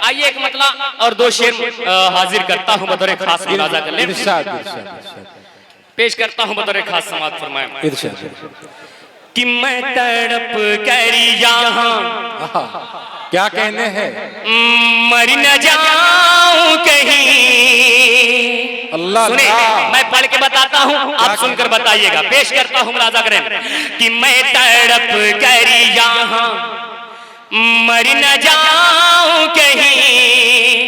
आइए एक मतला और दो शेर हाजिर करता हूँ बतौर खास मुलाजा कर ले। पेश करता हूँ बतौर खास समाज फरमाए कि मैं तड़प कर यहाँ क्या कहने हैं, मर न जाऊं कहीं। अल्लाह सुने, मैं पढ़ के बताता हूँ, आप सुनकर बताइएगा। पेश करता हूँ मुलाजा करें कि मैं तड़प कर यहाँ मर न जाऊं कहीं,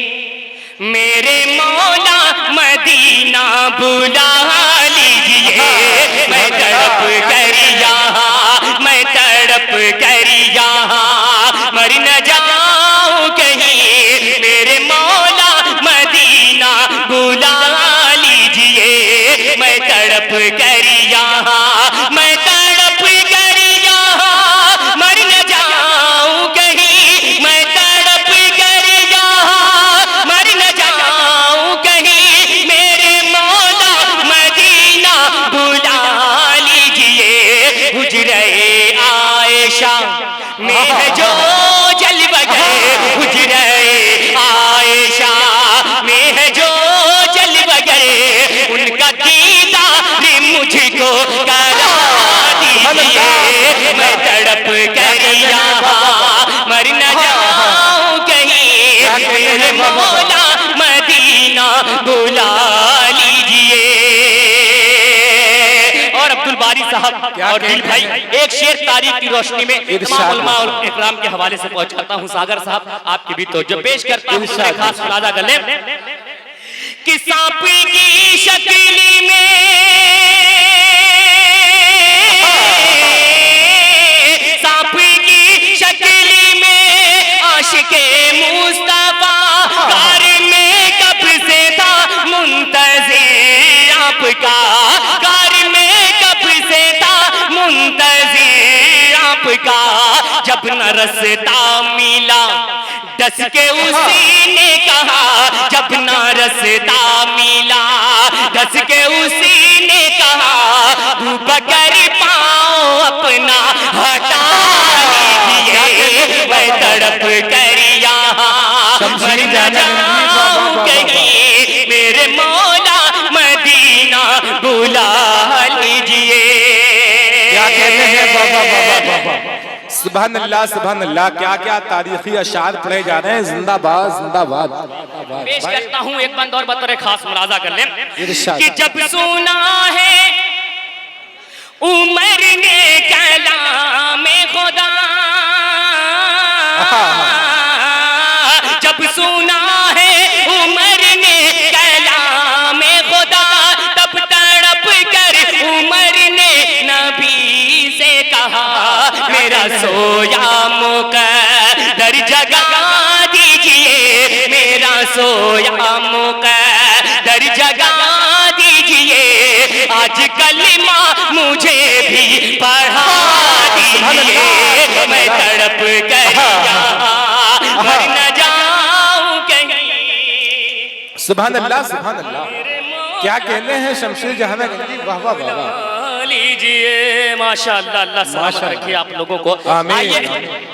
मेरे मौला मदीना बुला लीजिए। मैं तड़प कर यहाँ, मैं तड़प कर यहाँ मर न जाऊं कहीं, मेरे मौला मदीना बुला लीजिए। मैं तड़प कर यहाँ, मैं तड़प कर यहाँ मर न जाऊं कहीं, मैं तड़प कर यहाँ मर न जाऊं कहीं, मेरे मौला मदीना बुला लीजिए। हुजरे आयशा में है जो जलवगर, हुजरे आयशा में है जो जलवगर, उनका दीदार मुझको करा दीजिए। मैं तड़प कर यहाँ मर न जाऊं कहीं, मेरे मौला मदीना बुला लीजिए। और अब्दुल बारी साहब और दिल भाई एक शेर तारीख की रोशनी में तमाम उलमा और इकराम के हवाले से पहुंचाता हूं। सागर साहब आपकी भी तो जो पेश करता हूं खास मुलाजा कर ले कि सांप की शक्ल में, सांप की शक्ल में आशिके मुस्तफा कार में कब से था मुंतज़िर आपका, कार में कब से था मुंतज़िर आपका। जब न रस्ता मिला दस के उसी ने कहा, जब न रस्ता मिला दस के उसी ने कहा, बकर पाओ अपना हटा लीजिए। मैं तड़प कर यहाँ मर न जाऊं कहीं, मेरे मौला मदीना बुला लीजिए। क्या कहते हैं बाबा बाबा बाबा, सुभान अल्लाह सुभान अल्लाह। क्या क्या तारीखी अशार पढ़े जा रहे हैं, जिंदाबाद जिंदाबाद। पेश करता हूँ एक बंद और बतौर खास मुलाजा कर ले कि जब सुना है उमर ने कलाम खुदा, जब सुना है उमर ने कलाम खुदा, तब तड़प कर उमर ने नबी से कहा, मेरा सोया मुक़द्दर जगा दीजिए, मेरा सोया मुक़द्दर जगा दीजिए। आज कलमा मुझे भी पढ़ा दीजिए। मैं तड़प कर यहाँ मर न जाऊं कहीं। सुभान अल्लाह सुभान अल्लाह। क्या कहने हैं शमशेर जहां गंजी, वाह वाह वाह लीजिए। माशाअल्लाह, अल्लाह सलामत रखिए आप लोगों को। आमीन।